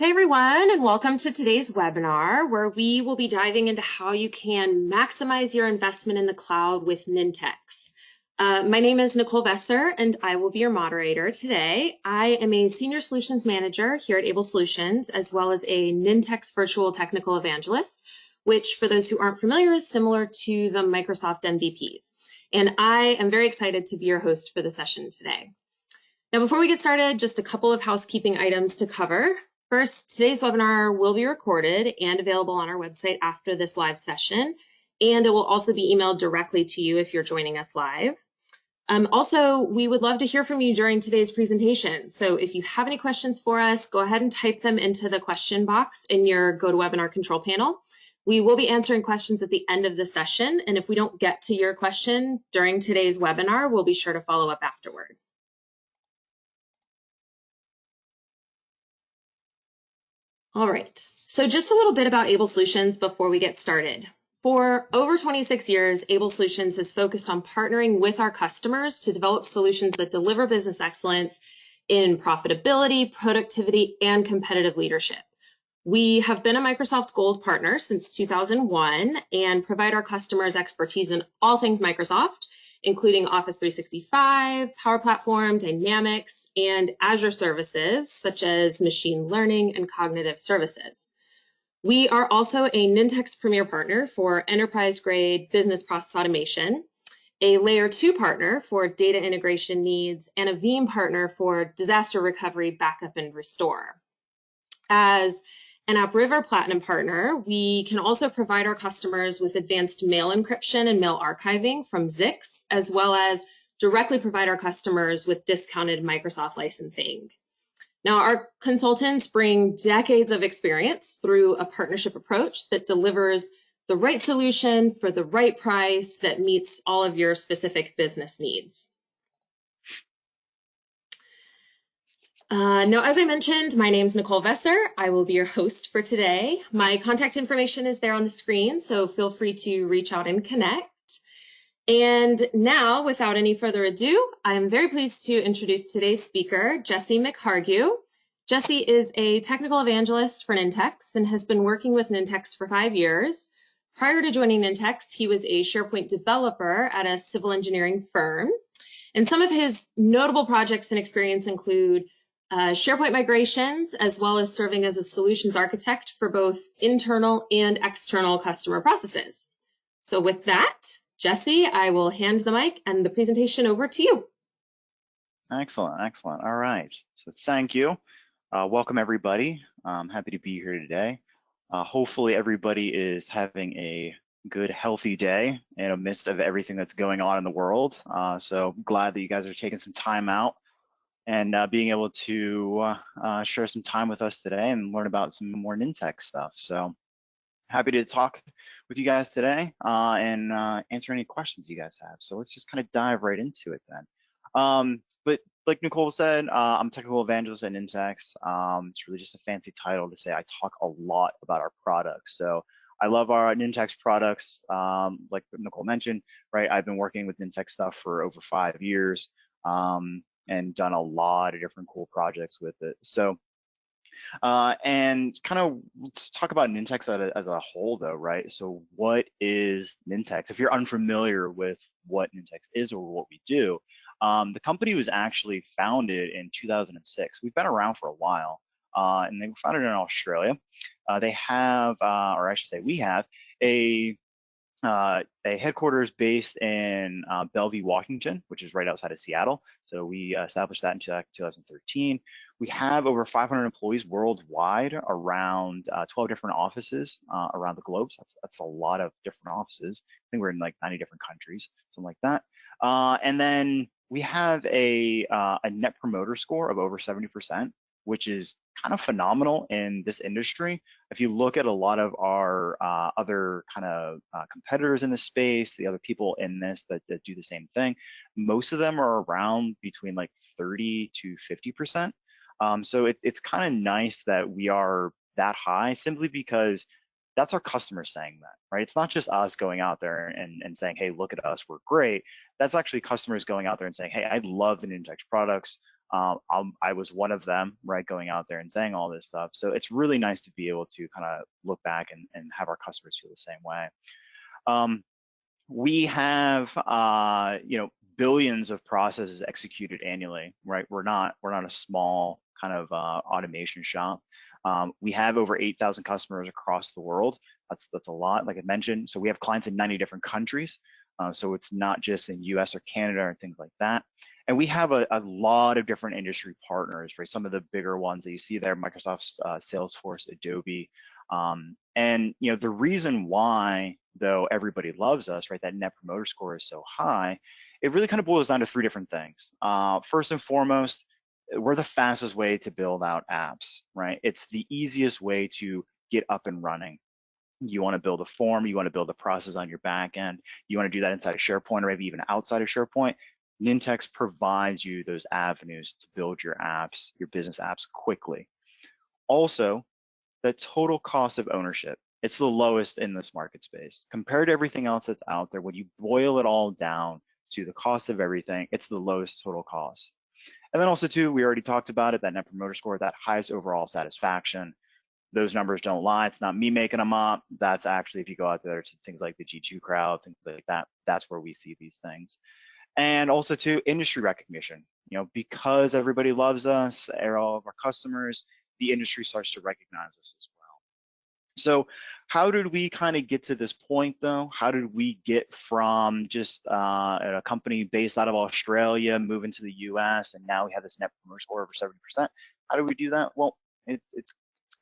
Hey everyone, and welcome to today's webinar where we will be diving into how you can maximize your investment in the cloud with Nintex. My name is Nicole Vesser, and I will be your moderator today. I am a Senior Solutions Manager here at Abel Solutions, as well as a Nintex Virtual Technical Evangelist, which for those who aren't familiar is similar to the Microsoft MVPs. And I am very excited to be your host for the session today. Now, before we get started, just a couple of housekeeping items to cover. First, today's webinar will be recorded and available on our website after this live session, and it will also be emailed directly to you if you're joining us live. Also, we would love to hear from you during today's presentation. So if you have any questions for us, go ahead and type them into the question box in your GoToWebinar control panel. We will be answering questions at the end of the session, and if we don't get to your question during today's webinar, we'll be sure to follow up afterward. All right, so just a little bit about Abel Solutions before we get started. For over 26 years, Abel Solutions has focused on partnering with our customers to develop solutions that deliver business excellence in profitability, productivity, and competitive leadership. We have been a Microsoft Gold partner since 2001 and provide our customers expertise in all things Microsoft, including Office 365, Power Platform, Dynamics, and Azure services such as machine learning and cognitive services. We are also a Nintex Premier Partner for enterprise-grade business process automation, a Layer 2 partner for data integration needs, and a Veeam partner for disaster recovery, backup, and restore. As an Upriver Platinum partner, we can also provide our customers with advanced mail encryption and mail archiving from Zix, as well as directly provide our customers with discounted Microsoft licensing. Now, our consultants bring decades of experience through a partnership approach that delivers the right solution for the right price that meets all of your specific business needs. Now, as I mentioned, my name is Nicole Vesser. I will be your host for today. My contact information is there on the screen, so feel free to reach out and connect. And now, without any further ado, I am very pleased to introduce today's speaker, Jesse McHargue. Jesse is a technical evangelist for Nintex and has been working with Nintex for 5 years. Prior to joining Nintex, he was a SharePoint developer at a civil engineering firm. And some of his notable projects and experience include SharePoint migrations, as well as serving as a solutions architect for both internal and external customer processes. So with that, Jesse, I will hand the mic and the presentation over to you. Excellent, excellent. All right, so thank you. Welcome everybody. I'm happy to be here today. Hopefully everybody is having a good, healthy day in the midst of everything that's going on in the world. So glad that you guys are taking some time out and being able to share some time with us today and learn about some more Nintex stuff. So happy to talk with you guys today and answer any questions you guys have. So let's just kind of dive right into it then. But like Nicole said, I'm a technical evangelist at Nintex. It's really just a fancy title to say I talk a lot about our products. So I love our Nintex products. Like Nicole mentioned, right? I've been working with Nintex stuff for over 5 years. And done a lot of different cool projects with it. So, and kind of let's talk about Nintex as a whole though, right? So what is Nintex? If you're unfamiliar with what Nintex is or what we do, the company was actually founded in 2006. We've been around for a while, and they were founded in Australia. They have, or I should say we have, a headquarters based in Bellevue, Washington, which is right outside of Seattle. So we established that in 2013. We have over 500 employees worldwide, around 12 different offices around the globe. So that's a lot of different offices. I think we're in like 90 different countries, something like that. And then we have a net promoter score of over 70%, which is kind of phenomenal in this industry. If you look at a lot of our other kind of competitors in the space, the other people in this that do the same thing, most of them are around between like 30 to 50%. So it's kind of nice that we are that high, simply because that's our customers saying that, right? It's not just us going out there and saying, hey, look at us, we're great. That's actually customers going out there and saying, hey, I love the Nintex products. I was one of them, right, going out there and saying all this stuff. So it's really nice to be able to kind of look back and have our customers feel the same way. We have, billions of processes executed annually, right? We're not a small kind of automation shop. We have over 8,000 customers across the world. That's a lot, like I mentioned. So we have clients in 90 different countries. So it's not just in US or Canada and things like that. And we have a lot of different industry partners, right? Some of the bigger ones that you see there, Microsoft, Salesforce, Adobe. And the reason why, though, everybody loves us, right? That Net Promoter Score is so high. It really kind of boils down to three different things. First and foremost, we're the fastest way to build out apps, right? It's the easiest way to get up and running. You want to build a form, you want to build a process on your back end, you want to do that inside of SharePoint or maybe even outside of SharePoint. Nintex provides you those avenues to build your apps, your business apps quickly. Also, the total cost of ownership, it's the lowest in this market space. Compared to everything else that's out there, when you boil it all down to the cost of everything, it's the lowest total cost. And then also too, we already talked about it, that Net Promoter Score, that highest overall satisfaction. Those numbers don't lie. It's not me making them up. That's actually, if you go out there to things like the G2 crowd, things like that, that's where we see these things. And also too, industry recognition. Because everybody loves us, all of our customers, the industry starts to recognize us as well. So how did we kind of get to this point though? How did we get from just a company based out of Australia moving to the US, and now we have this Net Promoter Score over 70%? How did we do that? Well, it's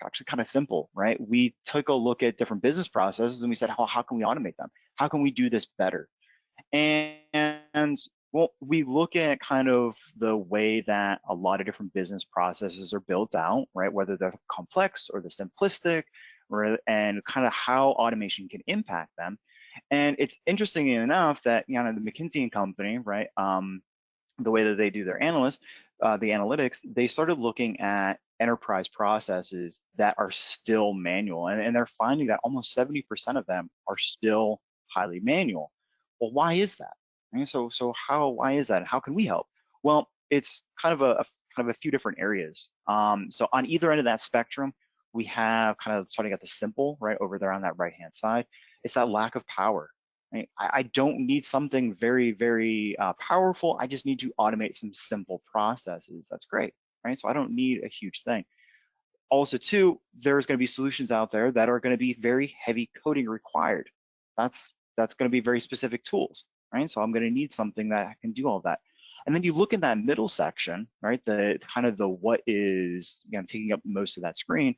actually kind of simple, right? We took a look at different business processes and we said, how can we automate them? How can we do this better? And well, we look at kind of the way that a lot of different business processes are built out, right? Whether they're complex or the simplistic, and kind of how automation can impact them. And it's interesting enough that the McKinsey and Company, right? The way that they do their the analytics, they started looking at enterprise processes that are still manual, and they're finding that almost 70% of them are still highly manual. Well, why is that? Right? So why is that? How can we help? Well, it's kind of a few different areas. So on either end of that spectrum, we have kind of starting at the simple, right, over there on that right-hand side. It's that lack of power. Right? I don't need something very, very powerful. I just need to automate some simple processes. That's great, right? So I don't need a huge thing. Also, too, there's going to be solutions out there that are going to be very heavy coding required. That's going to be very specific tools, right? So I'm going to need something that can do all that. And then you look in that middle section, right? The kind of the what is taking up most of that screen.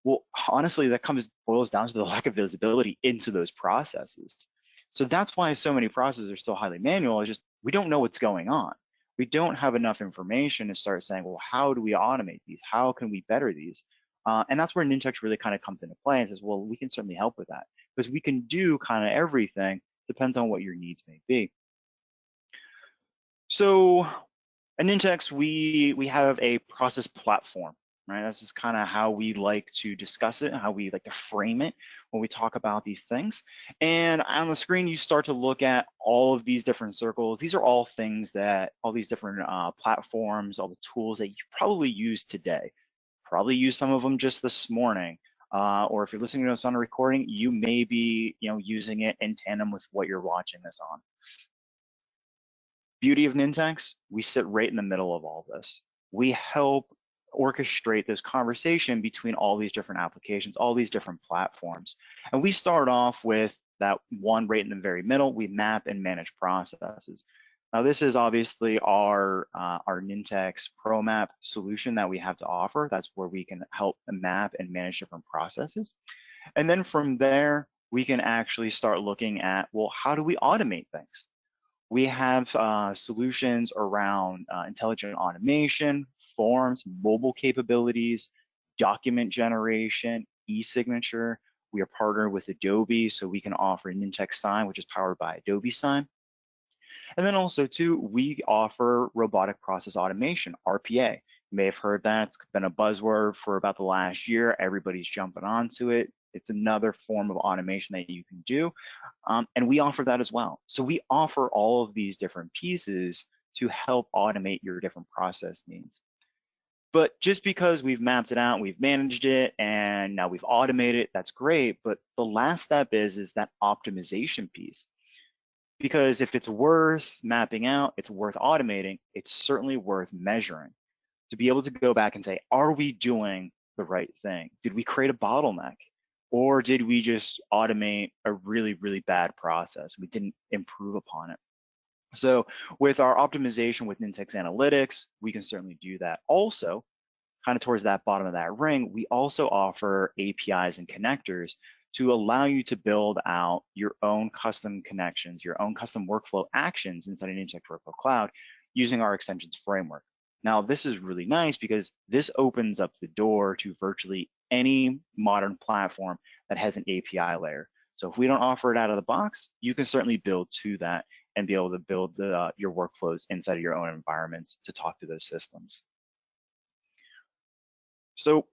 Well, honestly, that boils down to the lack of visibility into those processes. So that's why so many processes are still highly manual. It's just we don't know what's going on. We don't have enough information to start saying, well, how do we automate these? How can we better these? And that's where Nintex really kind of comes into play and says, well, we can certainly help with that because we can do kind of everything. Depends on what your needs may be. So at Nintex, we have a process platform, right? This is kind of how we like to discuss it, how we like to frame it when we talk about these things. And on the screen, you start to look at all of these different circles. These are all things that, all these different platforms, all the tools that you probably use today. Probably use some of them just this morning. Or if you're listening to us on a recording, you may be using it in tandem with what you're watching this on. Beauty of Nintex, we sit right in the middle of all this. We help orchestrate this conversation between all these different applications, all these different platforms. And we start off with that one right in the very middle. We map and manage processes. Now, this is obviously our Nintex ProMap solution that we have to offer. That's where we can help map and manage different processes. And then from there, we can actually start looking at, well, how do we automate things? We have solutions around intelligent automation, forms, mobile capabilities, document generation, e-signature. We are partnered with Adobe, so we can offer Nintex Sign, which is powered by Adobe Sign. And then also too, we offer robotic process automation, RPA. You may have heard that. It's been a buzzword for about the last year. Everybody's jumping onto it. It's another form of automation that you can do, and we offer that as well. So we offer all of these different pieces to help automate your different process needs. But just because we've mapped it out, we've managed it, and now we've automated it, that's great. But the last step is that optimization piece. Because if it's worth mapping out, it's worth automating, it's certainly worth measuring. To be able to go back and say, are we doing the right thing? Did we create a bottleneck? Or did we just automate a really, really bad process? We didn't improve upon it. So with our optimization with Nintex Analytics, we can certainly do that. Also, kind of towards that bottom of that ring, we also offer APIs and connectors to allow you to build out your own custom connections, your own custom workflow actions inside an Nintex Workflow Cloud using our extensions framework. Now, this is really nice because this opens up the door to virtually any modern platform that has an API layer. So if we don't offer it out of the box, you can certainly build to that and be able to build your workflows inside of your own environments to talk to those systems. So,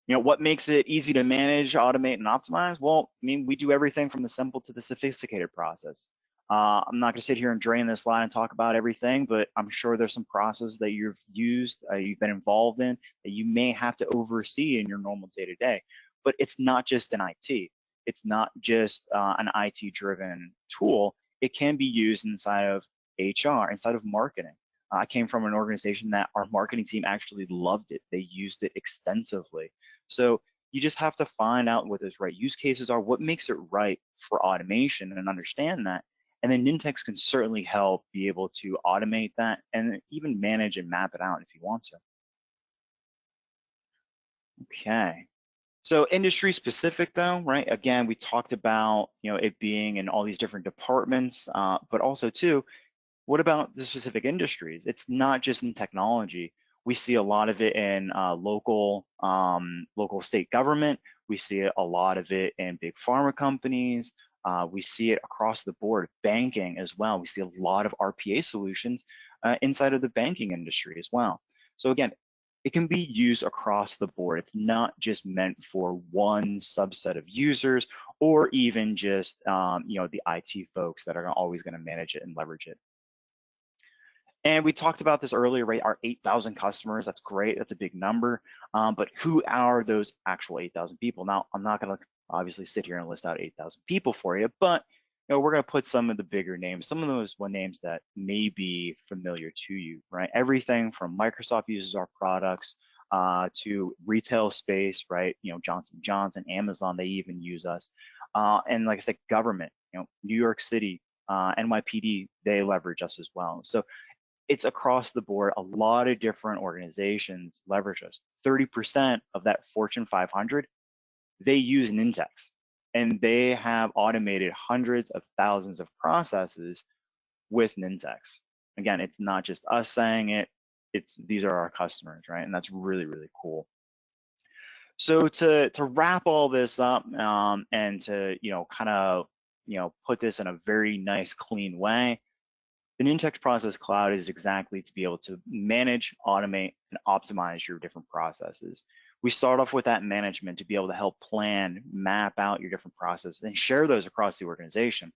what makes it easy to manage, automate, and optimize? Well, I mean, we do everything from the simple to the sophisticated process. I'm not going to sit here and drain this line and talk about everything, but I'm sure there's some processes that you've used, you've been involved in, that you may have to oversee in your normal day-to-day. But it's not just an IT. It's not just an IT-driven tool. It can be used inside of HR, inside of marketing. I came from an organization that our marketing team actually loved it. They used it extensively. So you just have to find out what those right use cases are, what makes it right for automation, and understand that. And then Nintex can certainly help be able to automate that and even manage and map it out if you want to. Okay. So industry specific though, right? Again, we talked about it being in all these different departments, but also too, what about the specific industries? It's not just in technology. We see a lot of it in local state government. We see a lot of it in big pharma companies. We see it across the board, banking as well. We see a lot of RPA solutions inside of the banking industry as well. So again, it can be used across the board. It's not just meant for one subset of users or even just the IT folks that are always going to manage it and leverage it. And we talked about this earlier, right? Our 8,000 customers, that's great, that's a big number. But who are those actual 8,000 people? Now, I'm not gonna obviously sit here and list out 8,000 people for you, but we're gonna put some of the bigger names, some of those names that may be familiar to you, right? Everything from Microsoft uses our products to retail space, right? Johnson & Johnson, Amazon, they even use us. And like I said, government, New York City, NYPD, they leverage us as well. So it's across the board. A lot of different organizations leverage us. 30% of that Fortune 500, they use Nintex, and they have automated hundreds of thousands of processes with Nintex. Again, it's not just us saying it, these are our customers, right? And that's really, really cool. So to wrap all this up and to kind of put this in a very nice, clean way, the Nintex Process Cloud is exactly to be able to manage, automate, and optimize your different processes. We start off with that management to be able to help plan, map out your different processes, and share those across the organization,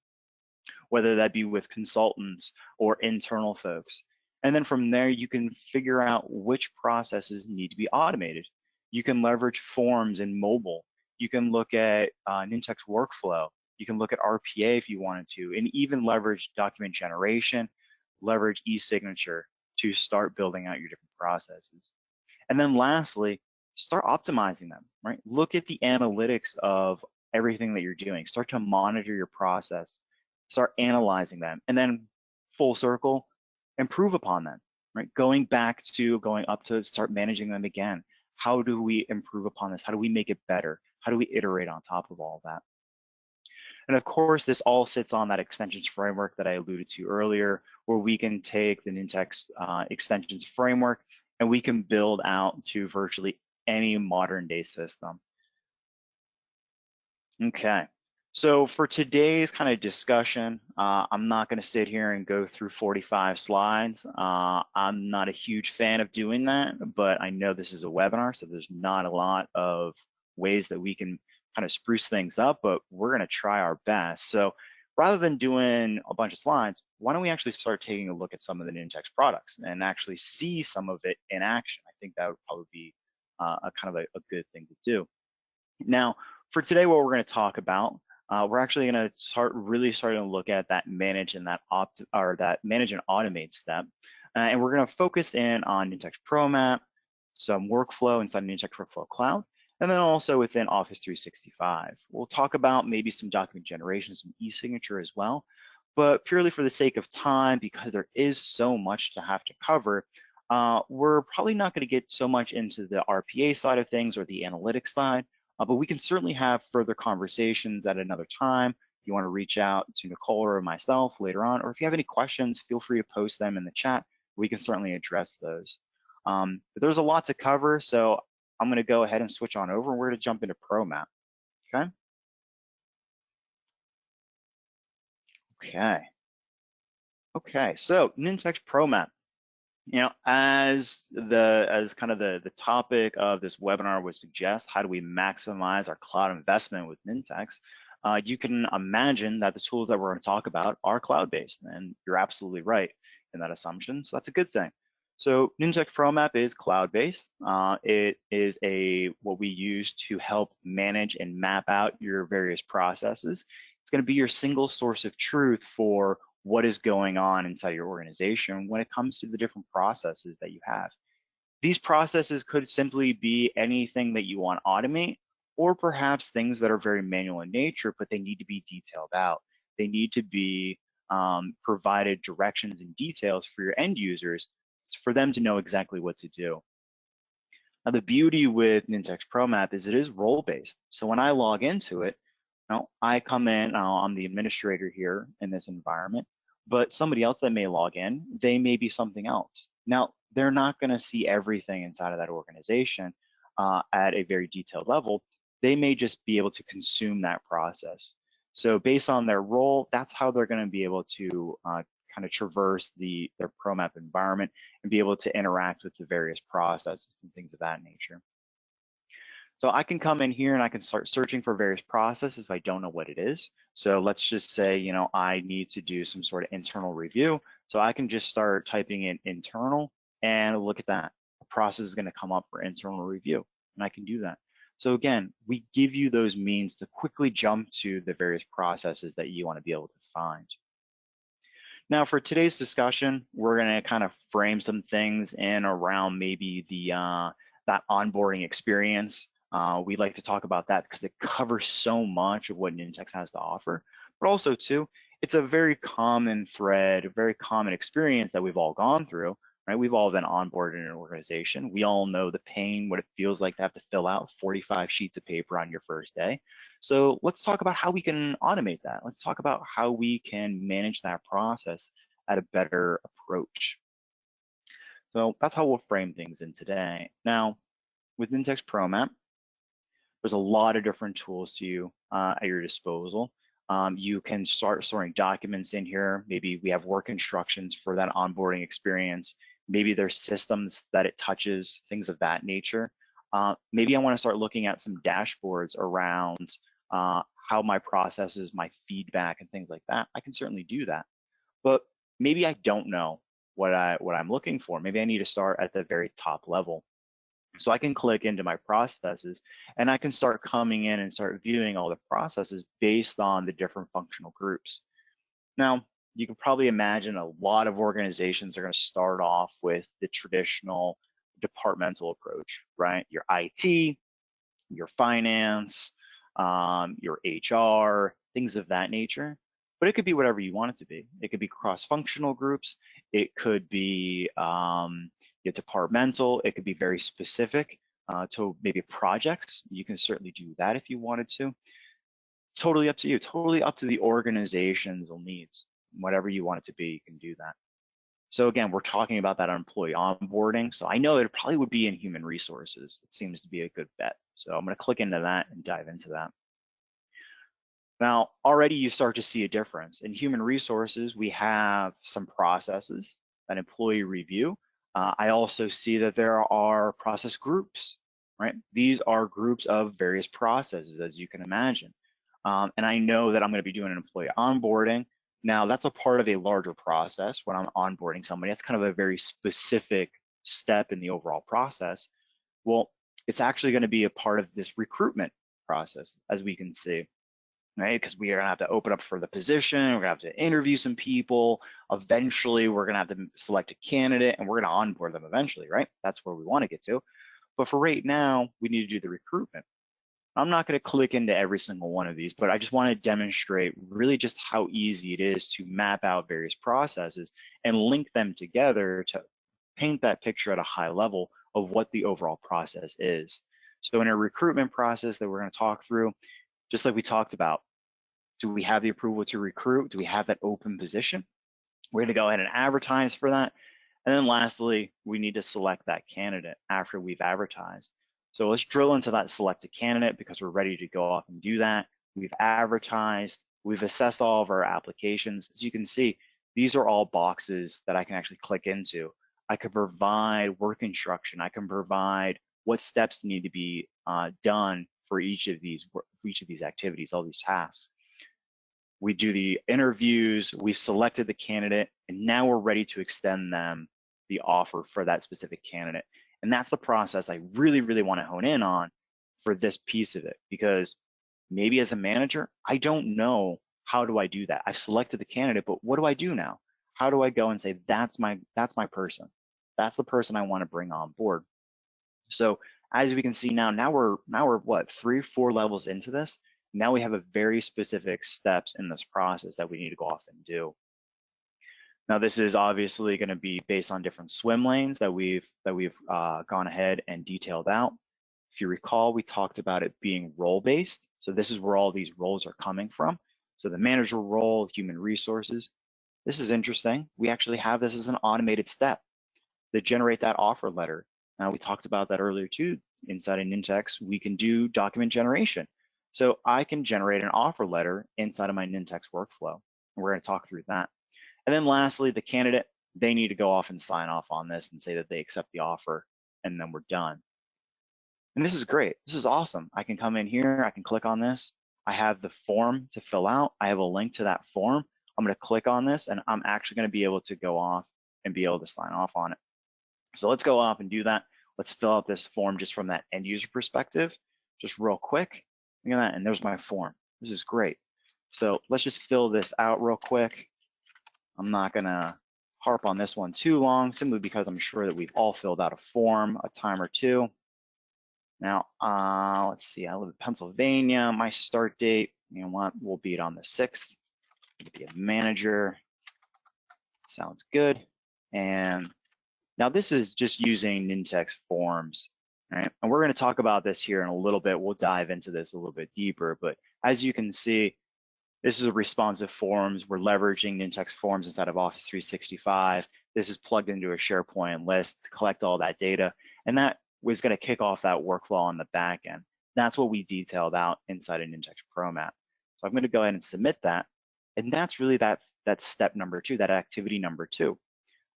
whether that be with consultants or internal folks. And then from there, you can figure out which processes need to be automated. You can leverage forms in mobile. You can look at Nintex workflow. You can look at RPA if you wanted to, and even leverage document generation, leverage e-signature to start building out your different processes. And then lastly, start optimizing them, right? Look at the analytics of everything that you're doing. Start to monitor your process, start analyzing them, and then full circle, improve upon them, right? Going up to start managing them again. How do we improve upon this? How do we make it better? How do we iterate on top of all of that? And of course, this all sits on that extensions framework that I alluded to earlier, where we can take the Nintex extensions framework and we can build out to virtually any modern day system. Okay, so for today's kind of discussion, I'm not going to sit here and go through 45 slides. I'm not a huge fan of doing that, but I know this is a webinar, so there's not a lot of ways that we can kind of spruce things up, but we're going to try our best. So rather than doing a bunch of slides, why don't we actually start taking a look at some of the Nintex products and actually see some of it in action? I think that would probably be a kind of a good thing to do. Now, for today, what we're going to talk about, we're actually going to starting to look at that manage and that manage and automate step, and we're going to focus in on Nintex ProMap, some workflow inside Nintex Workflow Cloud, and then also within Office 365. We'll talk about maybe some document generation, some e-signature as well, but purely for the sake of time, because there is so much to have to cover, we're probably not going to get so much into the RPA side of things or the analytics side. But we can certainly have further conversations at another time. If you want to reach out to Nicole or myself later on, or if you have any questions, feel free to post them in the chat. We can certainly address those. But there's a lot to cover, so I'm going to go ahead and switch on over, and we're going to jump into ProMap. Okay. Okay. So Nintex ProMap. You know, as kind of the topic of this webinar would suggest, how do we maximize our cloud investment with Nintex? You can imagine that the tools that we're going to talk about are cloud-based, and you're absolutely right in that assumption. So that's a good thing. So Nintex ProMap is cloud-based. It is what we use to help manage and map out your various processes. It's going to be your single source of truth for what is going on inside your organization when it comes to the different processes that you have. These processes could simply be anything that you want to automate, or perhaps things that are very manual in nature, but they need to be detailed out. They need to be provided directions and details for your end users for them to know exactly what to do. Now, the beauty with Nintex ProMap is it is role-based. So when I log into it, I come in, I'm the administrator here in this environment, but somebody else that may log in, they may be something else. Now, they're not going to see everything inside of that organization at a very detailed level. They may just be able to consume that process. So based on their role, that's how they're going to be able to kind of traverse their ProMap environment and be able to interact with the various processes and things of that nature. So I can come in here and I can start searching for various processes if I don't know what it is. So let's just say, you know, I need to do some sort of internal review. So I can just start typing in internal and look at that. A process is going to come up for internal review, and I can do that. So again, we give you those means to quickly jump to the various processes that you want to be able to find. Now, for today's discussion, we're going to kind of frame some things in around maybe that onboarding experience. We like to talk about that because it covers so much of what Nintex has to offer, but also too, it's a very common thread, a very common experience that we've all gone through, right? We've all been onboarded in an organization. We all know the pain, what it feels like to have to fill out 45 sheets of paper on your first day. So let's talk about how we can automate that. Let's talk about how we can manage that process at a better approach. So that's how we'll frame things in today. Now, with Nintex ProMap, there's a lot of different tools to you at your disposal. You can start storing documents in here. Maybe we have work instructions for that onboarding experience. Maybe there's systems that it touches, things of that nature. Maybe I want to start looking at some dashboards around how my processes, my feedback, and things like that. I can certainly do that. But maybe I don't know what I'm looking for. Maybe I need to start at the very top level. So I can click into my processes and I can start coming in and start viewing all the processes based on the different functional groups. Now, you can probably imagine a lot of organizations are going to start off with the traditional departmental approach, right? Your IT, your finance, your HR, things of that nature. But it could be whatever you want it to be. It could be cross-functional groups. It could be departmental. It could be very specific to maybe projects. You can certainly do that if you wanted to. Totally up to you. Totally up to the organization's needs. Whatever you want it to be, you can do that. So again, we're talking about that employee onboarding. So I know that it probably would be in human resources. It seems to be a good bet. So I'm going to click into that and dive into that. Now, already you start to see a difference. In human resources, we have some processes, an employee review. I also see that there are process groups, right? These are groups of various processes, as you can imagine. And I know that I'm going to be doing an employee onboarding. Now, that's a part of a larger process when I'm onboarding somebody. That's kind of a very specific step in the overall process. Well, it's actually going to be a part of this recruitment process, as we can see, right? Because we are going to have to open up for the position. We're going to have to interview some people. Eventually, we're going to have to select a candidate, and we're going to onboard them eventually, right? That's where we want to get to. But for right now, we need to do the recruitment. I'm not going to click into every single one of these, but I just want to demonstrate really just how easy it is to map out various processes and link them together to paint that picture at a high level of what the overall process is. So in a recruitment process that we're going to talk through, just like we talked about, do we have the approval to recruit? Do we have that open position? We're going to go ahead and advertise for that. And then lastly, we need to select that candidate after we've advertised. So let's drill into that selected candidate because we're ready to go off and do that. We've advertised, we've assessed all of our applications. As you can see, these are all boxes that I can actually click into. I can provide work instruction. I can provide what steps need to be done for each of these activities, all these tasks. We do the interviews, we've selected the candidate, and now we're ready to extend them the offer for that specific candidate. And that's the process I really, really want to hone in on for this piece of it, because maybe as a manager, I don't know how do I do that. I've selected the candidate, but what do I do now? How do I go and say, that's my person. That's the person I want to bring on board. So as we can see now we're what, 3-4 levels into this. Now we have a very specific steps in this process that we need to go off and do. Now this is obviously going to be based on different swim lanes that we've gone ahead and detailed out. If you recall, we talked about it being role-based. So this is where all these roles are coming from. So the manager role, human resources. This is interesting. We actually have this as an automated step to generate that offer letter. Now we talked about that earlier too. Inside of Nintex, we can do document generation. So I can generate an offer letter inside of my Nintex workflow. And we're going to talk through that. And then lastly, the candidate, they need to go off and sign off on this and say that they accept the offer, and then we're done. And this is great. This is awesome. I can come in here, I can click on this. I have the form to fill out. I have a link to that form. I'm going to click on this, and I'm actually going to be able to go off and be able to sign off on it. So let's go off and do that. Let's fill out this form just from that end user perspective, just real quick. Look at that, and there's my form. This is great. So let's just fill this out real quick. I'm not gonna harp on this one too long, simply because I'm sure that we've all filled out a form a time or two. Now, let's see, I live in Pennsylvania. My start date, you know what, we'll be it on the 6th. Be a manager, sounds good. And now this is just using Nintex forms, right? And we're gonna talk about this here in a little bit. We'll dive into this a little bit deeper, but as you can see, this is a responsive forms. We're leveraging Nintex forms inside of Office 365. This is plugged into a SharePoint list to collect all that data. And that was going to kick off that workflow on the back end. That's what we detailed out inside of Nintex ProMat. So I'm going to go ahead and submit that. And that's really that step number 2, that activity number 2.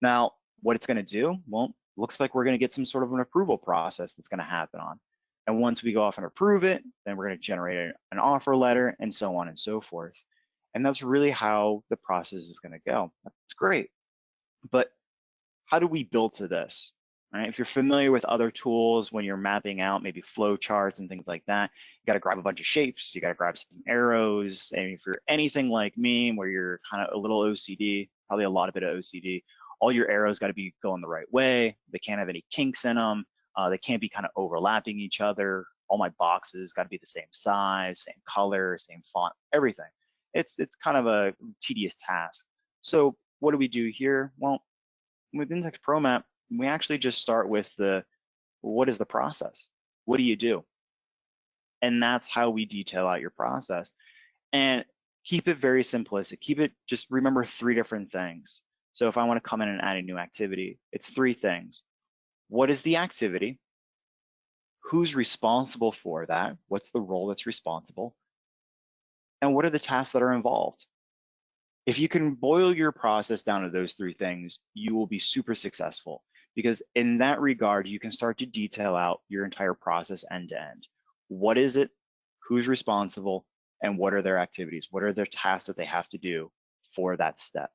Now, what it's going to do, well, looks like we're going to get some sort of an approval process that's going to happen on. And once we go off and approve it, then we're going to generate an offer letter and so on and so forth. And that's really how the process is going to go. That's great. But how do we build to this? Right? If you're familiar with other tools, when you're mapping out maybe flow charts and things like that, you got to grab a bunch of shapes, you got to grab some arrows. And if you're anything like me, where you're kind of a little OCD, probably a lot of bit of OCD, all your arrows got to be going the right way. They can't have any kinks in them. They can't be kind of overlapping each other. All my boxes got to be the same size, same color, same font, everything. It's kind of a tedious task. So what do we do here? Well, with Nintex ProMat, we actually just start with what is the process? What do you do? And that's how we detail out your process. And keep it very simplistic. Just remember 3 different things. So if I want to come in and add a new activity, it's 3 things. What is the activity? Who's responsible for that? What's the role that's responsible? And what are the tasks that are involved? If you can boil your process down to those 3 things, you will be super successful. because in that regard, you can start to detail out your entire process end to end. What is it? Who's responsible? And what are their activities? What are their tasks that they have to do for that step?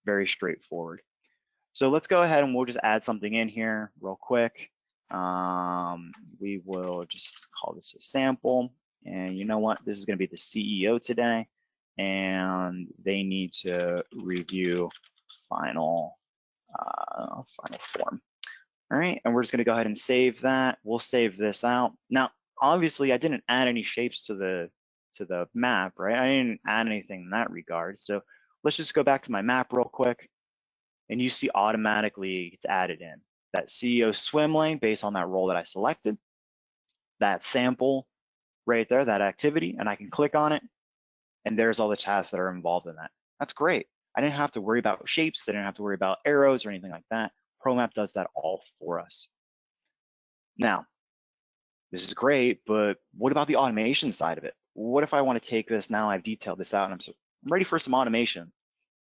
Very straightforward. So let's go ahead and we'll just add something in here real quick. We will just call this a sample. And you know what? This is going to be the CEO today, and they need to review final form. All right, and we're just going to go ahead and save that. We'll save this out. Now, obviously, I didn't add any shapes to the map, right? I didn't add anything in that regard. So let's just go back to my map real quick, and you see automatically it's added in. That CEO swim lane based on that role that I selected, that sample right there, that activity, and I can click on it, and there's all the tasks that are involved in that. That's great. I didn't have to worry about shapes. I didn't have to worry about arrows or anything like that. ProMap does that all for us. Now, this is great, but what about the automation side of it? What if I want to take this now, I've detailed this out, and I'm ready for some automation.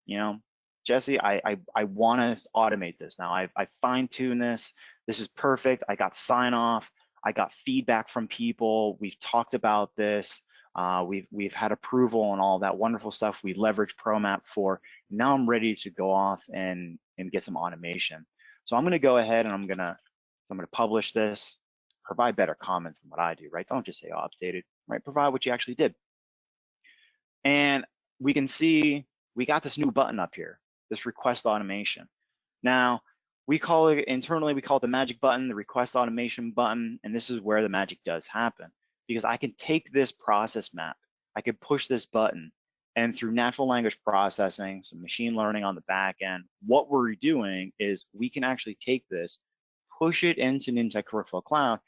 You know, Jesse, I want to automate this now. I fine-tuned this. This is perfect. I got sign off. I got feedback from people. We've talked about this. We've had approval and all that wonderful stuff we leverage ProMap for. Now I'm ready to go off and get some automation. So I'm going to go ahead and I'm going to publish this. Provide better comments than what I do, right? Don't just say, oh, updated, right? Provide what you actually did. And we can see we got this new button up here, this request automation. Now, we call it internally, we call it the magic button, the request automation button, and this is where the magic does happen, because I can take this process map, I can push this button, and through natural language processing, some machine learning on the back end, what we're doing is we can actually take this, push it into Nintex Workflow Cloud,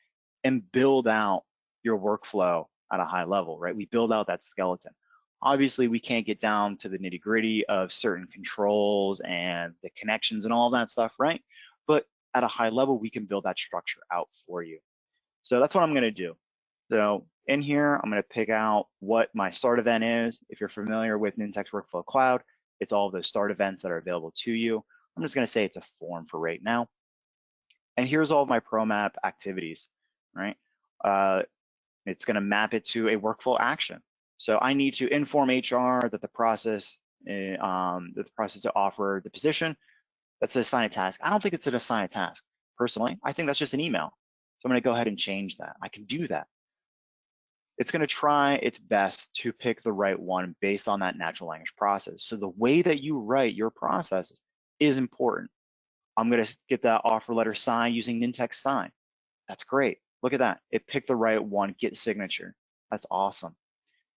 and build out your workflow at a high level, right? We build out that skeleton. Obviously, we can't get down to the nitty gritty of certain controls and the connections and all that stuff, right? But at a high level, we can build that structure out for you. So that's what I'm gonna do. So in here, I'm gonna pick out what my start event is. If you're familiar with Nintex Workflow Cloud, it's all of those start events that are available to you. I'm just gonna say it's a form for right now. And here's all of my ProMap activities, right? It's gonna map it to a workflow action. So I need to inform HR that the process to offer the position, that's an assigned task. I don't think it's an assigned task. Personally, I think that's just an email. So I'm gonna go ahead and change that. I can do that. It's gonna try its best to pick the right one based on that natural language process. So the way that you write your process is important. I'm gonna get that offer letter signed using Nintex Sign. That's great. Look at that. It picked the right one, get signature. That's awesome.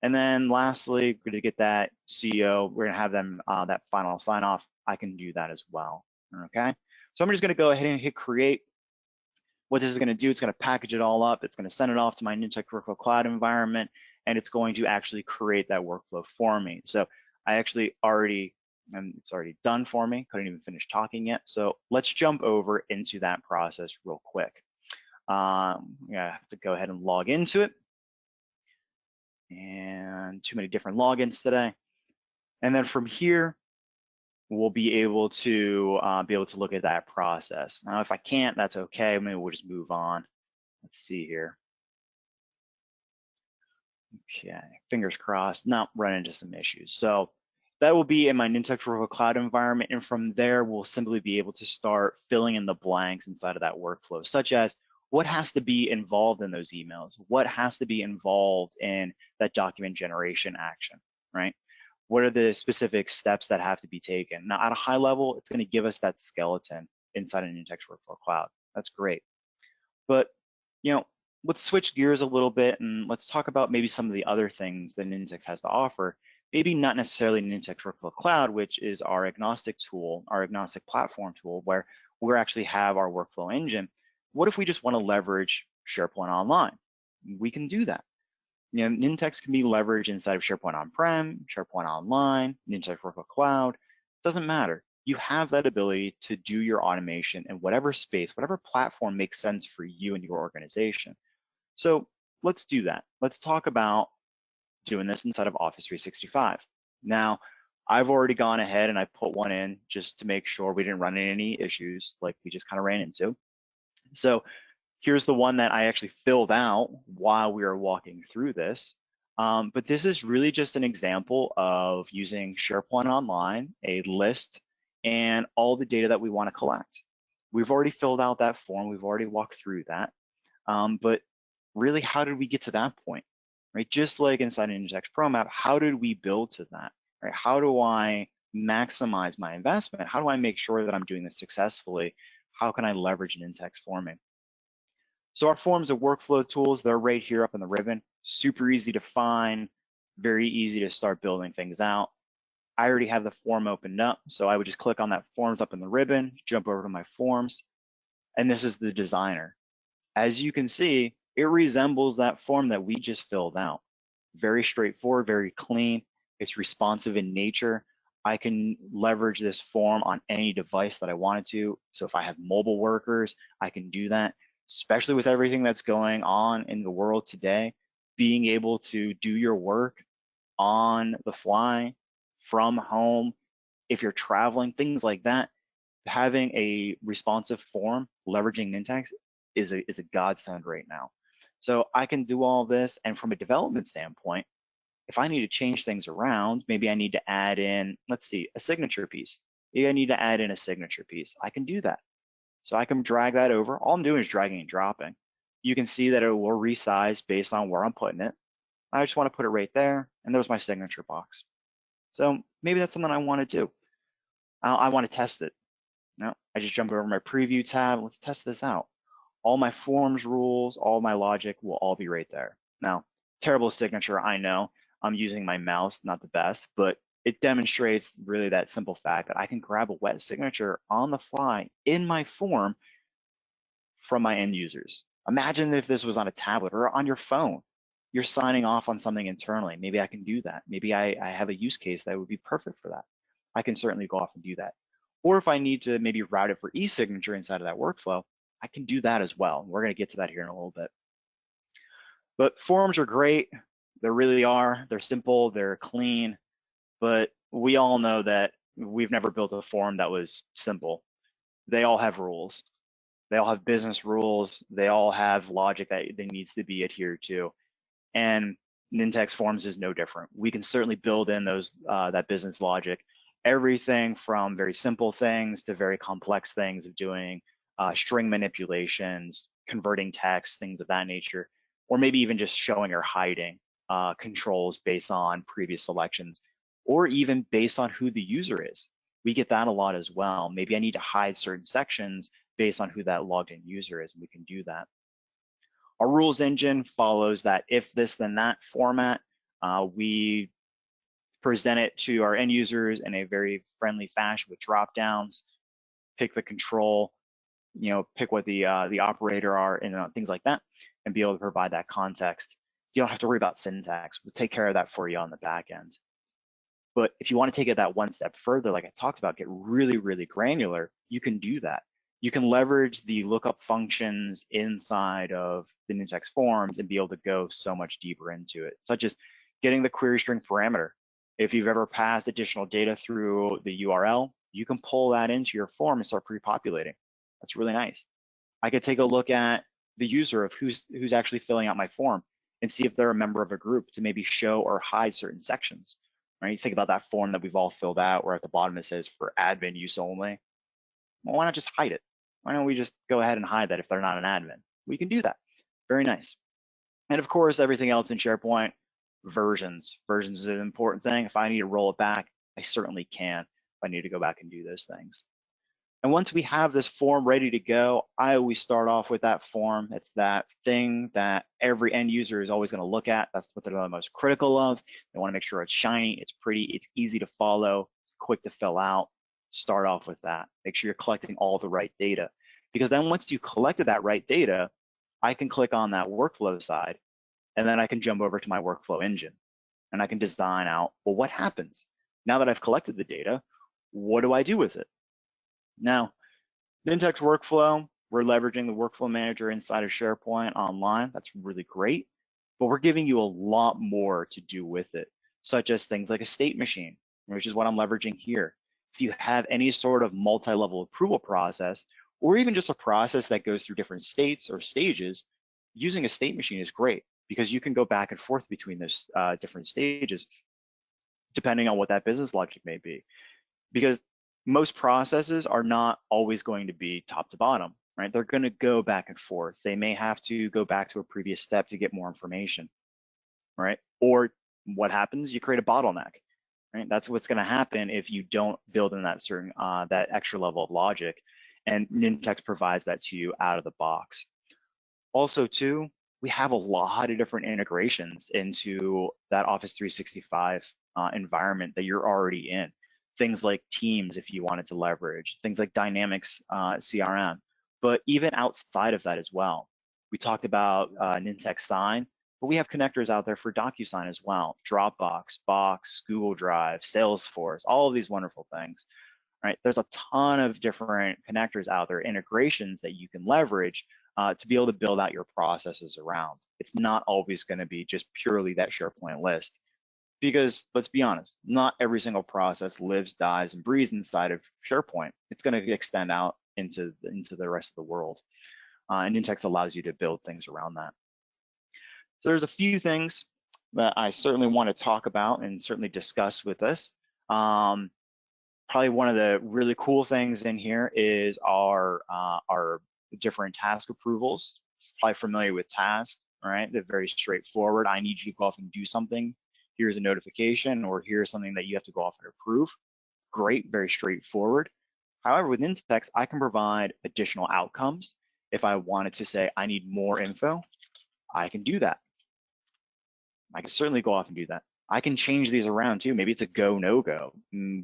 And then lastly, we're gonna get that CEO, we're gonna have them that final sign off. I can do that as well, okay? So I'm just gonna go ahead and hit create. What this is gonna do, it's gonna package it all up. It's gonna send it off to my Nintex Workflow Cloud environment, and it's going to actually create that workflow for me. So I actually it's already done for me. Couldn't even finish talking yet. So let's jump over into that process real quick. I have to go ahead and log into it. And too many different logins today. And then from here, we'll be able to look at that process. Now, if I can't, that's okay. Maybe we'll just move on. Let's see here. Okay, fingers crossed, not run into some issues. So that will be in my Nintex Workflow Cloud environment. And from there, we'll simply be able to start filling in the blanks inside of that workflow, such as what has to be involved in those emails? What has to be involved in that document generation action, right? What are the specific steps that have to be taken? Now, at a high level, it's going to give us that skeleton inside of Nintex Workflow Cloud. That's great. But, let's switch gears a little bit and let's talk about maybe some of the other things that Nintex has to offer. Maybe not necessarily Nintex Workflow Cloud, which is our agnostic tool, our agnostic platform tool, where we actually have our workflow engine. What if we just want to leverage SharePoint Online? We can do that. Nintex can be leveraged inside of SharePoint On-Prem, SharePoint Online, Nintex Workflow Cloud. Doesn't matter. You have that ability to do your automation in whatever space, whatever platform makes sense for you and your organization. So let's do that. Let's talk about doing this inside of Office 365. Now, I've already gone ahead and I put one in just to make sure we didn't run into any issues like we just kind of ran into. So here's the one that I actually filled out while we were walking through this. But this is really just an example of using SharePoint Online, a list, and all the data that we want to collect. We've already filled out that form. We've already walked through that. But really, how did we get to that point? Right? Just like inside an Nintex Pro Map, how did we build to that? Right? How do I maximize my investment? How do I make sure that I'm doing this successfully? How can I leverage Nintex forming? So our forms and workflow tools, they're right here up in the ribbon. Super easy to find, very easy to start building things out. I already have the form opened up, so I would just click on that forms up in the ribbon, jump over to my forms, and this is the designer. As you can see, it resembles that form that we just filled out. Very straightforward, very clean. It's responsive in nature. I can leverage this form on any device that I wanted to. So if I have mobile workers, I can do that, especially with everything that's going on in the world today. Being able to do your work on the fly, from home, if you're traveling, things like that, having a responsive form, leveraging Nintex is a godsend right now. So I can do all this, and from a development standpoint, if I need to change things around, maybe I need to add in, let's see, a signature piece. Maybe I need to add in a signature piece. I can do that. So I can drag that over. All I'm doing is dragging and dropping. You can see that it will resize based on where I'm putting it. I just want to put it right there, and there's my signature box. So maybe that's something I want to do. I want to test it. No, I just jump over my preview tab. Let's test this out. All my forms rules, all my logic will all be right there. Now, terrible signature, I know. I'm using my mouse, not the best, but it demonstrates really that simple fact that I can grab a wet signature on the fly in my form from my end users. Imagine if this was on a tablet or on your phone. You're signing off on something internally. Maybe I can do that. Maybe I have a use case that would be perfect for that. I can certainly go off and do that. Or if I need to maybe route it for e-signature inside of that workflow, I can do that as well. We're going to get to that here in a little bit. But forms are great. They really are. They're simple. They're clean. But we all know that we've never built a form that was simple. They all have rules. They all have business rules. They all have logic that needs to be adhered to. And Nintex Forms is no different. We can certainly build in those that business logic. Everything from very simple things to very complex things of doing string manipulations, converting text, things of that nature, or maybe even just showing or hiding controls based on previous selections, or even based on who the user is. We get that a lot as well. Maybe I need to hide certain sections based on who that logged in user is, and we can do that. Our rules engine follows that if this then that format. We present it to our end users in a very friendly fashion with drop downs, pick the control, pick what the operator are and things like that, and be able to provide that context. You don't have to worry about syntax. We'll take care of that for you on the back end. But if you want to take it that one step further, like I talked about, get really, really granular, you can do that. You can leverage the lookup functions inside of the Nintex forms and be able to go so much deeper into it, such as getting the query string parameter. If you've ever passed additional data through the URL, you can pull that into your form and start pre-populating. That's really nice. I could take a look at the user of who's actually filling out my form and see if they're a member of a group to maybe show or hide certain sections. Right? You think about that form that we've all filled out where at the bottom it says for admin use only. Well, why not just hide it? Why don't we just go ahead and hide that if they're not an admin? We can do that. Very nice. And of course, everything else in SharePoint, versions. Versions is an important thing. If I need to roll it back, I certainly can if I need to go back and do those things. And once we have this form ready to go, I always start off with that form. It's that thing that every end user is always going to look at. That's what they're the most critical of. They want to make sure it's shiny, it's pretty, it's easy to follow, it's quick to fill out. Start off with that. Make sure you're collecting all the right data. Because then once you collected that right data, I can click on that workflow side, and then I can jump over to my workflow engine. And I can design out, well, what happens? Now that I've collected the data, what do I do with it? Now, Nintex Workflow, we're leveraging the Workflow Manager inside of SharePoint Online. That's really great, but we're giving you a lot more to do with it, such as things like a state machine. which is what I'm leveraging here. If you have any sort of multi-level approval process, or even just a process that goes through different states or stages, using a state machine is great because you can go back and forth between those different stages, depending on what that business logic may be. Because most processes are not always going to be top to bottom, right? They're going to go back and forth. They may have to go back to a previous step to get more information, right? Or what happens? You create a bottleneck, right? That's what's going to happen if you don't build in that certain that extra level of logic, and Nintex provides that to you out of the box. Also, too, we have a lot of different integrations into that Office 365 environment that you're already in. Things like Teams, if you wanted to leverage, things like Dynamics CRM, but even outside of that as well. We talked about Nintex Sign, but we have connectors out there for DocuSign as well, Dropbox, Box, Google Drive, Salesforce, all of these wonderful things, right? There's a ton of different connectors out there, integrations that you can leverage to be able to build out your processes around. It's not always going to be just purely that SharePoint list, because let's be honest, not every single process lives, dies, and breathes inside of SharePoint. It's going to extend out into the rest of the world. And Nintex allows you to build things around that. So there's a few things that I certainly want to talk about and certainly discuss with us. Probably one of the really cool things in here is our different task approvals. Probably familiar with tasks, right? They're very straightforward. I need you to go off and do something. Here's a notification, or here's something that you have to go off and approve. Great, very straightforward. However, with Nintex, I can provide additional outcomes. If I wanted to say I need more info, I can do that. I can certainly go off and do that. I can change these around too. Maybe it's a go, no go,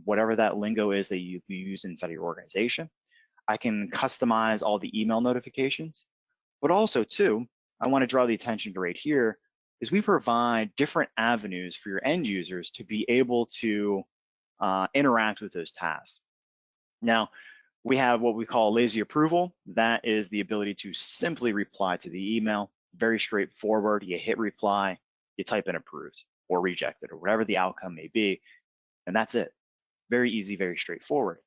whatever that lingo is that you use inside of your organization. I can customize all the email notifications, but also too, I want to draw the attention to right here is we provide different avenues for your end users to be able to interact with those tasks. Now, we have what we call lazy approval. That is the ability to simply reply to the email. Very straightforward. You hit reply, you type in approved or rejected or whatever the outcome may be, and that's it. Very easy, very straightforward.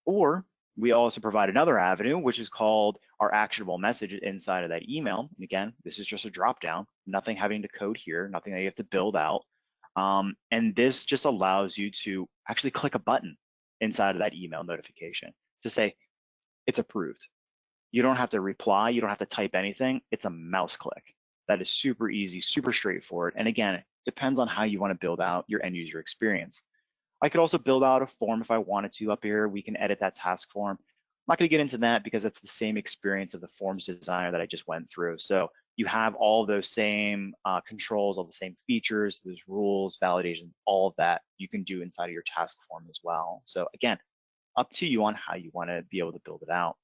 Or we also provide another avenue, which is called our actionable message inside of that email. And again, this is just a drop down, nothing having to code here, nothing that you have to build out. And this just allows you to actually click a button inside of that email notification to say it's approved. You don't have to reply, you don't have to type anything. It's a mouse click. That is super easy, super straightforward. And again, it depends on how you want to build out your end user experience. I could also build out a form if I wanted to up here. We can edit that task form. I'm not going to get into that because it's the same experience of the forms designer that I just went through. So you have all those same controls, all the same features, those rules, validation, all of that you can do inside of your task form as well. So again, up to you on how you want to be able to build it out.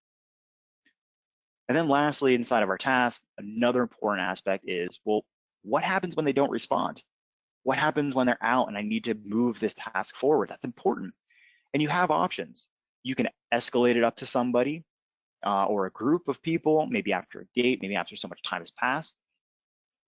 And then lastly, inside of our task, another important aspect is, well, what happens when they don't respond? What happens when they're out and I need to move this task forward? That's important. And you have options. You can escalate it up to somebody or a group of people, maybe after a date, maybe after so much time has passed.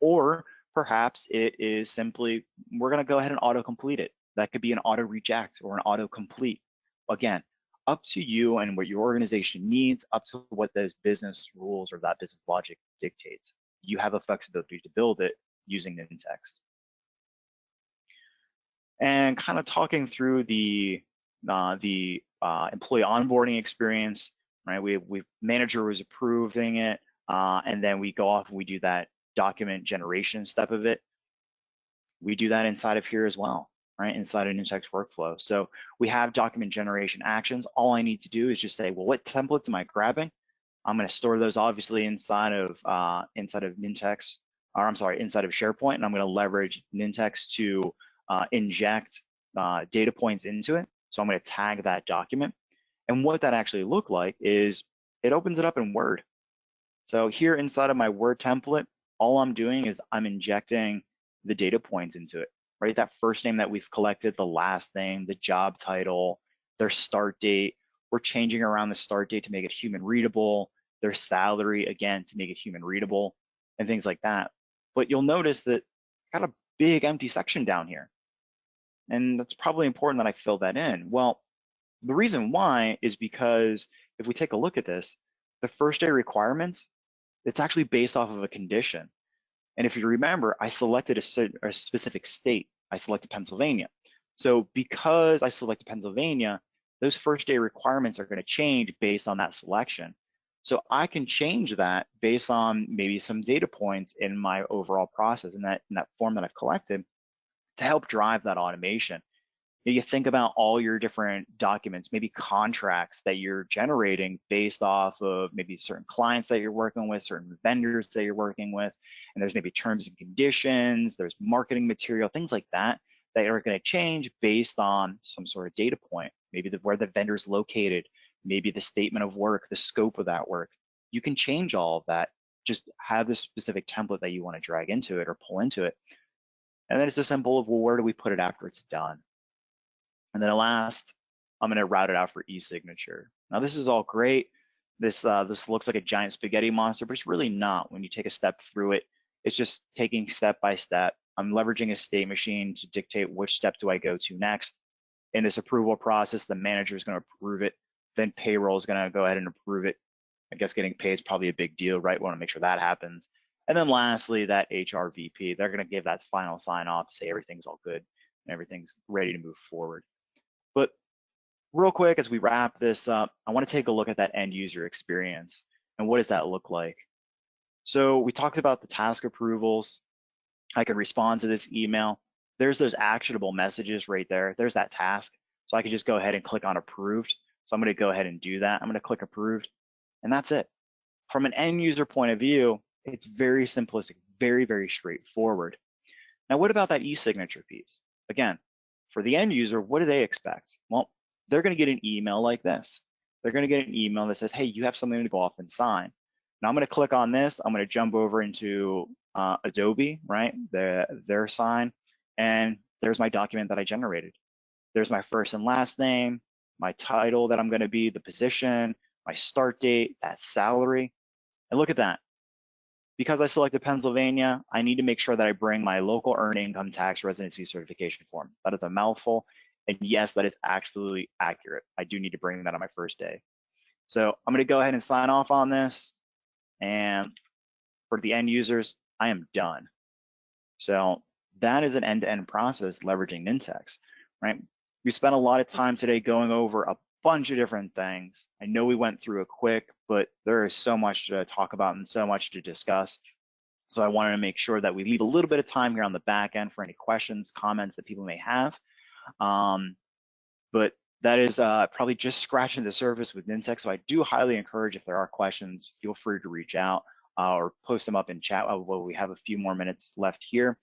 Or perhaps it is simply, we're going to go ahead and auto-complete it. That could be an auto-reject or an auto-complete. Again, up to you and what your organization needs, up to what those business rules or that business logic dictates. You have the flexibility to build it using Nintex. And kind of talking through the employee onboarding experience, right? We manager was approving it, and then we go off and we do that document generation step of it. We do that inside of here as well, right? Inside of Nintex workflow. So we have document generation actions. All I need to do is just say, well, what templates am I grabbing? I'm going to store those obviously inside of Nintex, or I'm sorry, inside of SharePoint, and I'm going to leverage Nintex to inject data points into it. So I'm going to tag that document. And what that actually look like is it opens it up in Word. So here inside of my Word template, all I'm doing is I'm injecting the data points into it, right? That first name that we've collected, the last name, the job title, their start date. We're changing around the start date to make it human readable, their salary, again, to make it human readable, and things like that. But you'll notice that I got a big empty section down here. And that's probably important that I fill that in. Well, the reason why is because if we take a look at this, the first day requirements, it's actually based off of a condition. And if you remember, I selected a specific state. I selected Pennsylvania. So because I selected Pennsylvania, those first day requirements are going to change based on that selection. So I can change that based on maybe some data points in my overall process in that form that I've collected to help drive that automation. You think about all your different documents, maybe contracts that you're generating based off of maybe certain clients that you're working with, certain vendors that you're working with, and there's maybe terms and conditions, there's marketing material, things like that that are going to change based on some sort of data point, maybe where the vendor's located, maybe the statement of work, the scope of that work. You can change all of that. Just have this specific template that you want to drag into it or pull into it. And then it's a simple of, well, where do we put it after it's done? And then last, I'm going to route it out for e-signature. Now this is all great. This looks like a giant spaghetti monster, but it's really not. When you take a step through it, it's just taking step by step. I'm leveraging a state machine to dictate which step do I go to next. In this approval process, the manager is going to approve it. Then payroll is going to go ahead and approve it. I guess getting paid is probably a big deal, right? We want to make sure that happens. And then lastly, that HR VP, they're going to give that final sign off to say everything's all good and everything's ready to move forward. But real quick, as we wrap this up, I want to take a look at that end user experience and what does that look like? So we talked about the task approvals. I can respond to this email. There's those actionable messages right there. There's that task. So I can just go ahead and click on approved. So I'm going to go ahead and do that. I'm going to click approved, and that's it. From an end user point of view, it's very simplistic, very, very straightforward. Now, what about that e-signature piece? Again, for the end user, what do they expect? Well, they're going to get an email like this. They're going to get an email that says, hey, you have something to go off and sign. Now I'm going to click on this. I'm going to jump over into Adobe, right? Their sign, and there's my document that I generated. There's my first and last name, my title that I'm going to be, the position, my start date, that salary. And look at that. Because I selected Pennsylvania, I need to make sure that I bring my local earned income tax residency certification form. That is a mouthful. And yes, that is absolutely accurate. I do need to bring that on my first day. So I'm going to go ahead and sign off on this. And for the end users, I am done. So that is an end-to-end process leveraging Nintex, right? We spent a lot of time today going over a bunch of different things. I know we went through it quick, but there is so much to talk about and so much to discuss. So I wanted to make sure that we leave a little bit of time here on the back end for any questions, comments that people may have. But that is probably just scratching the surface with Nintex. So I do highly encourage, if there are questions, feel free to reach out or post them up in chat while we have a few more minutes left here.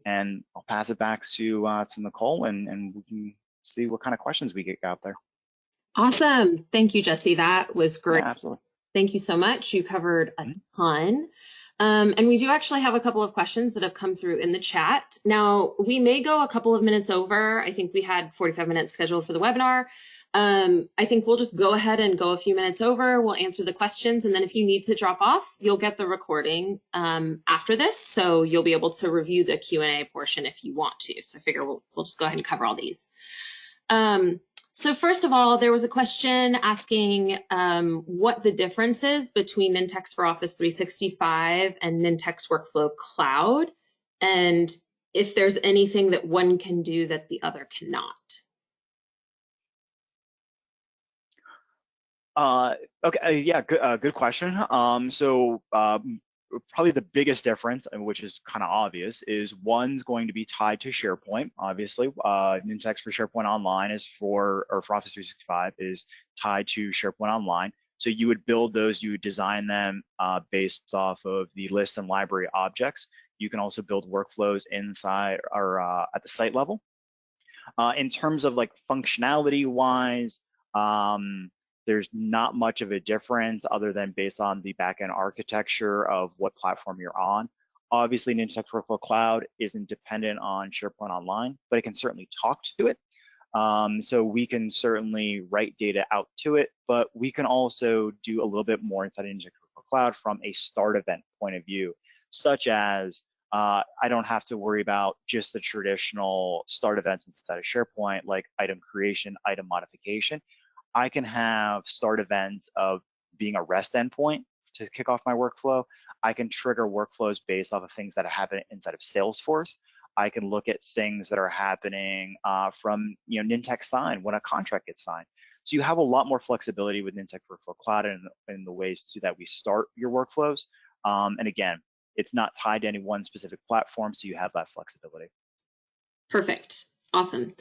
And I'll pass it back to Nicole, and we can see what kind of questions we get out there. Awesome. Thank you, Jesse. That was great. Yeah, absolutely. Thank you so much. You covered a ton. And we do actually have a couple of questions that have come through in the chat. Now, we may go a couple of minutes over. I think we had 45 minutes scheduled for the webinar. I think we'll just go ahead and go a few minutes over. We'll answer the questions. And then if you need to drop off, you'll get the recording after this. So you'll be able to review the Q&A portion if you want to. So I figure we'll just go ahead and cover all these. So first of all, there was a question asking what the difference is between Nintex for Office 365 and Nintex Workflow Cloud, and if there's anything that one can do that the other cannot. Okay, yeah, good question. So probably the biggest difference, and which is kind of obvious, is one's going to be tied to SharePoint. Obviously, Nintex for SharePoint Online is for Office 365 is tied to SharePoint Online. So you would build those, you would design them based off of the list and library objects. You can also build workflows inside or at the site level. In terms of like functionality wise, there's not much of a difference other than based on the backend architecture of what platform you're on. Obviously, Nintex Workflow Cloud isn't dependent on SharePoint Online, but it can certainly talk to it. So we can certainly write data out to it, but we can also do a little bit more inside Nintex Workflow Cloud from a start event point of view, such as I don't have to worry about just the traditional start events inside of SharePoint, like item creation, item modification. I can have start events of being a REST endpoint to kick off my workflow. I can trigger workflows based off of things that happen inside of Salesforce. I can look at things that are happening from Nintex Sign when a contract gets signed. So you have a lot more flexibility with Nintex Workflow Cloud in the ways that we start your workflows. And again, it's not tied to any one specific platform, so you have that flexibility. Perfect. Awesome.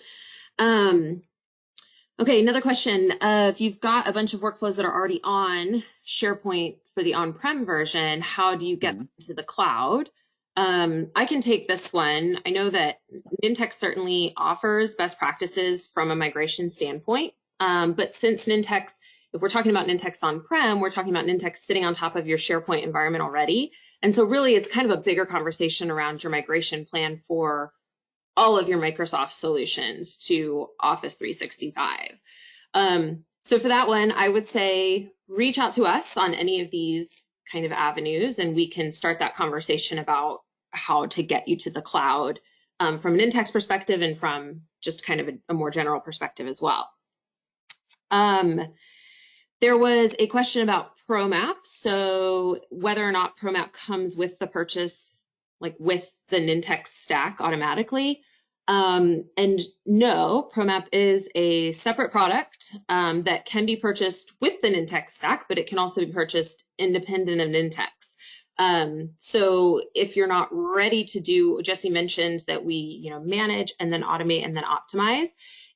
Okay, another question. If you've got a bunch of workflows that are already on SharePoint for the on-prem version, how do you get them to the cloud? I can take this one. I know that Nintex certainly offers best practices from a migration standpoint, but since Nintex, if we're talking about Nintex on-prem, we're talking about Nintex sitting on top of your SharePoint environment already. And so really it's kind of a bigger conversation around your migration plan for all of your Microsoft solutions to Office 365. So for that one, I would say reach out to us on any of these kind of avenues, and we can start that conversation about how to get you to the cloud from an Nintex perspective and from just kind of a more general perspective as well. There was a question about ProMap. So whether or not ProMap comes with the purchase, like with the Nintex stack automatically. And no, ProMap is a separate product that can be purchased with the Nintex stack, but it can also be purchased independent of Nintex. So if you're not ready to do, Jesse mentioned that we manage and then automate and then optimize.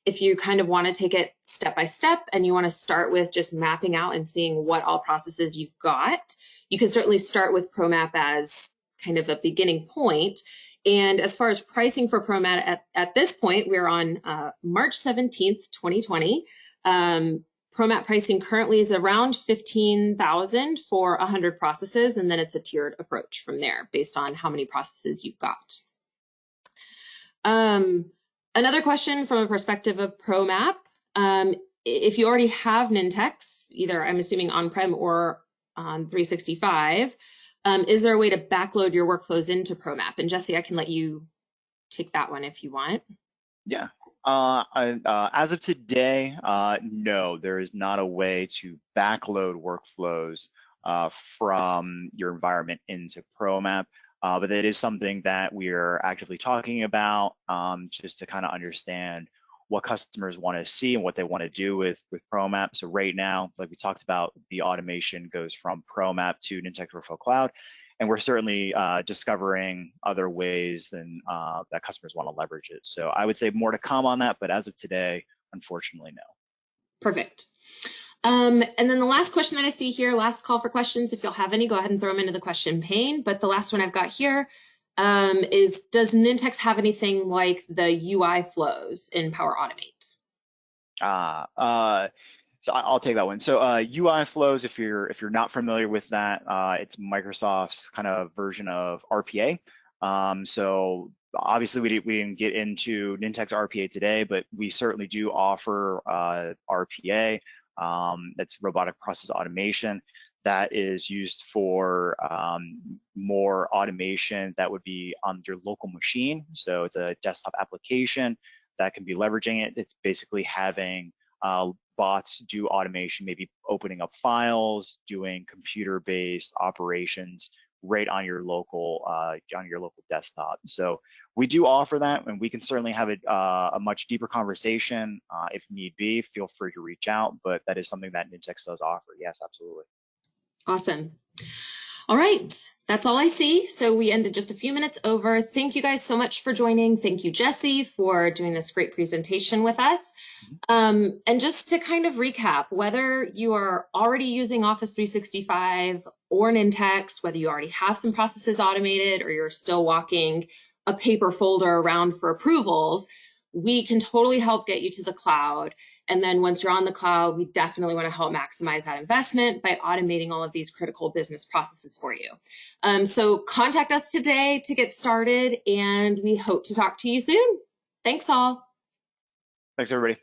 If you kind of want to take it step by step and you want to start with just mapping out and seeing what all processes you've got, you can certainly start with ProMap as kind of a beginning point. And as far as pricing for ProMap at this point, we're on March 17th, 2020. ProMap pricing currently is around $15,000 for 100 processes, and then it's a tiered approach from there based on how many processes you've got. Another question from a perspective of ProMap, if you already have Nintex, either I'm assuming on-prem or on 365, is there a way to backload your workflows into ProMap? And Jesse, I can let you take that one if you want. Yeah. As of today, no, there is not a way to backload workflows from your environment into ProMap. But it is something that we're actively talking about just to kind of understand what customers want to see and what they want to do with ProMap. So right now, like we talked about, the automation goes from ProMap to Nintex Workflow Cloud, and we're certainly discovering other ways that customers want to leverage it. So I would say more to come on that, but as of today, unfortunately, no. Perfect. And then the last question that I see here, last call for questions, if you'll have any, go ahead and throw them into the question pane. But the last one I've got here is, does Nintex have anything like the UI flows in Power Automate? So I'll take that one. So UI flows, if you're not familiar with that, it's Microsoft's kind of version of RPA. So obviously we didn't get into Nintex RPA today, but we certainly do offer RPA. That's robotic process automation that is used for more automation that would be on your local machine. So it's a desktop application that can be leveraging it. It's basically having bots do automation, maybe opening up files, doing computer-based operations right on your local desktop. So we do offer that, and we can certainly have a much deeper conversation if need be. Feel free to reach out, but that is something that Nintex does offer. Yes, absolutely. Awesome. All right, that's all I see. So we ended just a few minutes over. Thank you guys so much for joining. Thank you, Jesse, for doing this great presentation with us. And just to kind of recap, whether you are already using Office 365 or Nintex, whether you already have some processes automated or you're still walking a paper folder around for approvals, we can totally help get you to the cloud. And then once you're on the cloud, we definitely want to help maximize that investment by automating all of these critical business processes for you. So contact us today to get started, and we hope to talk to you soon. Thanks all. Thanks, everybody.